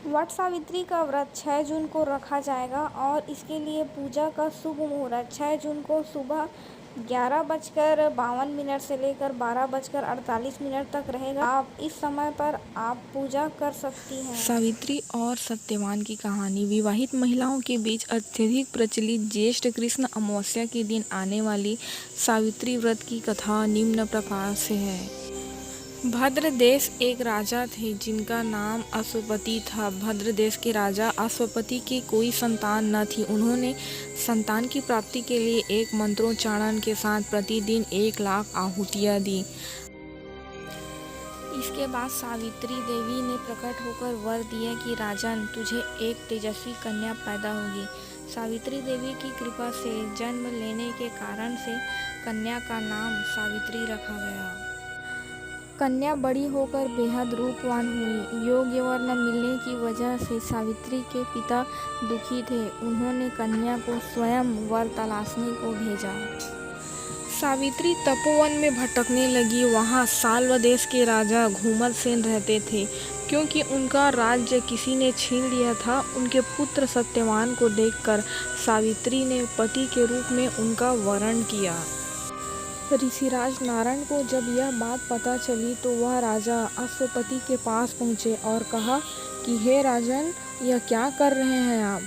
वट सावित्री का व्रत 6 जून को रखा जाएगा और इसके लिए पूजा का शुभ मुहूर्त 6 जून को सुबह 11:52 से लेकर 12:48 तक रहेगा। आप इस समय पर आप पूजा कर सकती हैं। सावित्री और सत्यवान की कहानी। विवाहित महिलाओं के बीच अत्यधिक प्रचलित ज्येष्ठ कृष्ण अमावस्या के दिन आने वाली सावित्री व्रत की कथा निम्न प्रकार से है। भद्र देश एक राजा थे जिनका नाम अश्वपति था। भद्र देश के राजा अश्वपति की कोई संतान न थी। उन्होंने संतान की प्राप्ति के लिए एक मंत्रोच्चारण के साथ प्रतिदिन 1,00,000 आहुतियाँ दी। इसके बाद सावित्री देवी ने प्रकट होकर वर दिया कि राजन, तुझे एक तेजस्वी कन्या पैदा होगी। सावित्री देवी की कृपा से जन्म लेने के कारण से कन्या का नाम सावित्री रखा गया। कन्या बड़ी होकर बेहद रूपवान हुई। योग्य वर न मिलने की वजह से सावित्री के पिता दुखी थे। उन्होंने कन्या को स्वयं वर तलाशने को भेजा। सावित्री तपोवन में भटकने लगी। वहाँ साल्व देश के राजा घूमरसेन रहते थे। क्योंकि उनका राज्य किसी ने छीन लिया था, उनके पुत्र सत्यवान को देखकर सावित्री ने पति के रूप में उनका वरण किया। ऋषिराज नारायण को जब यह बात पता चली तो वह राजा अश्वपति के पास पहुँचे और कहा कि हे राजन, यह क्या कर रहे हैं आप?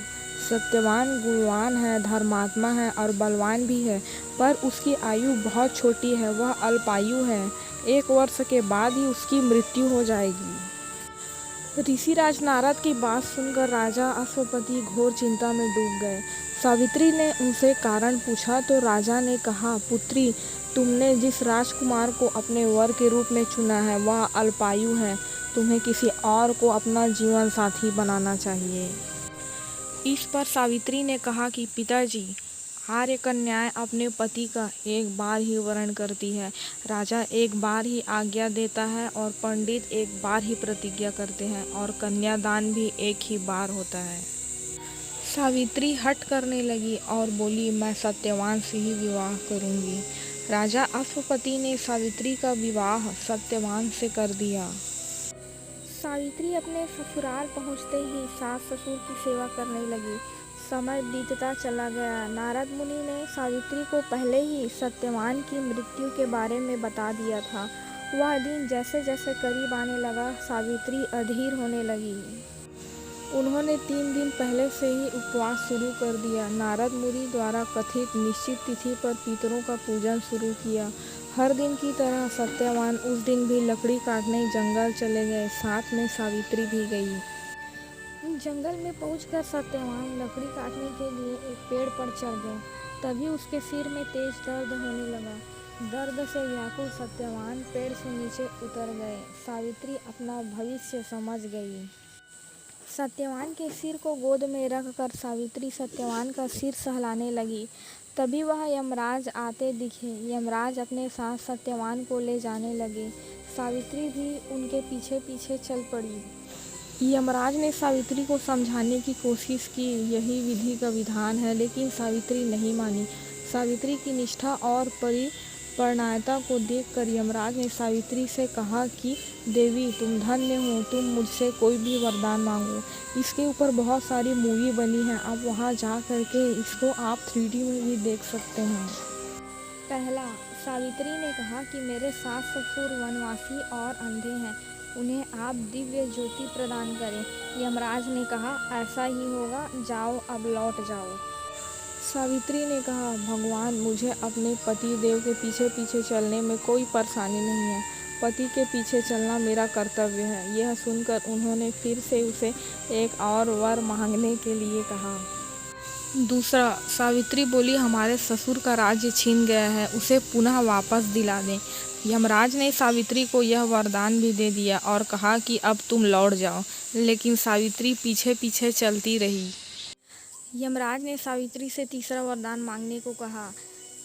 सत्यवान गुणवान है, धर्मात्मा है और बलवान भी है, पर उसकी आयु बहुत छोटी है, वह अल्पायु है। 1 वर्ष के बाद ही उसकी मृत्यु हो जाएगी। ऋषिराज नारद की बात सुनकर राजा अश्वपति घोर चिंता में डूब गए। सावित्री ने उनसे कारण पूछा तो राजा ने कहा, पुत्री, तुमने जिस राजकुमार को अपने वर के रूप में चुना है वह अल्पायु है। तुम्हें किसी और को अपना जीवन साथी बनाना चाहिए। इस पर सावित्री ने कहा कि पिताजी, आर्य कन्याएं अपने पति का एक बार ही वरण करती है। राजा एक बार ही आज्ञा देता है और पंडित एक बार ही प्रतिज्ञा करते हैं और कन्यादान भी एक ही बार होता है। सावित्री हट करने लगी और बोली, मैं सत्यवान से ही विवाह करूंगी। राजा अश्वपति ने सावित्री का विवाह सत्यवान से कर दिया। सावित्री अपने ससुराल पहुंचते ही सास ससुर की सेवा करने लगी। समय बीतता चला गया। नारद मुनि ने सावित्री को पहले ही सत्यवान की मृत्यु के बारे में बता दिया था। वह दिन जैसे जैसे करीब आने लगा, सावित्री अधीर होने लगी। उन्होंने 3 दिन पहले से ही उपवास शुरू कर दिया। नारद मुनि द्वारा कथित निश्चित तिथि पर पितरों का पूजन शुरू किया। हर दिन की तरह सत्यवान उस दिन भी लकड़ी काटने जंगल चले गए। साथ में सावित्री भी गई। जंगल में पहुंचकर सत्यवान लकड़ी काटने के लिए एक पेड़ पर चढ़ गए। तभी उसके सिर में तेज दर्द होने लगा। दर्द से व्याकुल सत्यवान पेड़ से नीचे उतर गए। सावित्री अपना भविष्य समझ गई। सत्यवान के सिर को गोद में रखकर सावित्री सत्यवान का सिर सहलाने लगी। तभी वह यमराज आते दिखे। यमराज अपने साथ सत्यवान को ले जाने लगे। सावित्री भी उनके पीछे पीछे चल पड़ी। यमराज ने सावित्री को समझाने की कोशिश की, यही विधि का विधान है, लेकिन सावित्री नहीं मानी। सावित्री की निष्ठा और परिपक्वता को देखकर यमराज ने सावित्री से कहा कि देवी, तुम धन्य हो, तुम मुझसे कोई भी वरदान मांगो। इसके ऊपर बहुत सारी मूवी बनी है, आप वहां जा करके इसको आप 3D में भी देख सकते हैं। पहला, सावित्री ने कहा कि मेरे सास ससुर वनवासी और अंधे हैं, उन्हें आप दिव्य ज्योति प्रदान करें। यमराज ने कहा, ऐसा ही होगा, जाओ अब लौट जाओ। सावित्री ने कहा, भगवान, मुझे अपने पति देव के पीछे पीछे चलने में कोई परेशानी नहीं है। पति के पीछे चलना मेरा कर्तव्य है। यह सुनकर उन्होंने फिर से उसे एक और वर मांगने के लिए कहा। दूसरा, सावित्री बोली, हमारे ससुर का राज्य छीन गया है, उसे पुनः वापस दिला दें। यमराज ने सावित्री को यह वरदान भी दे दिया और कहा कि अब तुम लौट जाओ, लेकिन सावित्री पीछे पीछे चलती रही। यमराज ने सावित्री से तीसरा वरदान मांगने को कहा।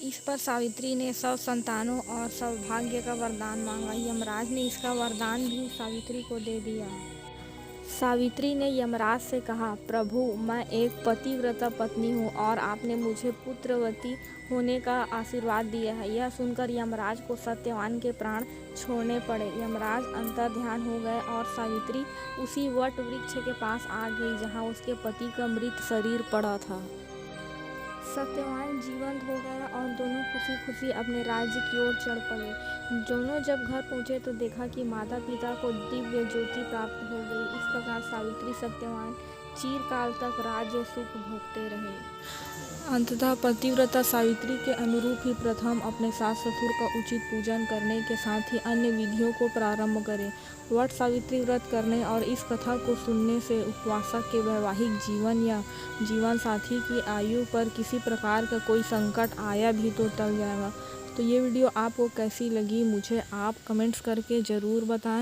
इस पर सावित्री ने सब संतानों और सौभाग्य का वरदान मांगा। यमराज ने इसका वरदान भी सावित्री को दे दिया। सावित्री ने यमराज से कहा, प्रभु, मैं एक पतिव्रता पत्नी हूँ और आपने मुझे पुत्रवती होने का आशीर्वाद दिया है। यह सुनकर यमराज को सत्यवान के प्राण छोड़ने पड़े। यमराज अंतर्ध्यान हो गए और सावित्री उसी वट वृक्ष के पास आ गई जहाँ उसके पति का मृत शरीर पड़ा था। सत्यवान जीवंत हो गया और दोनों खुशी खुशी अपने राज्य की ओर चढ़ पड़े। दोनों जब घर पहुंचे तो देखा कि माता पिता को दिव्य ज्योति प्राप्त हो गई। इस प्रकार सावित्री सत्यवान चिरकाल तक राज्य सुख भोगते रहे। अंततः पतिव्रता सावित्री के अनुरूप ही प्रथम अपने सास ससुर का उचित पूजन करने के साथ ही अन्य विधियों को प्रारंभ करें। वट सावित्री व्रत करने और इस कथा को सुनने से उपवासक के वैवाहिक जीवन या जीवन साथी की आयु पर किसी प्रकार का कोई संकट आया भी तो टल जाएगा। तो ये वीडियो आपको कैसी लगी मुझे आप कमेंट्स करके ज़रूर बताएं।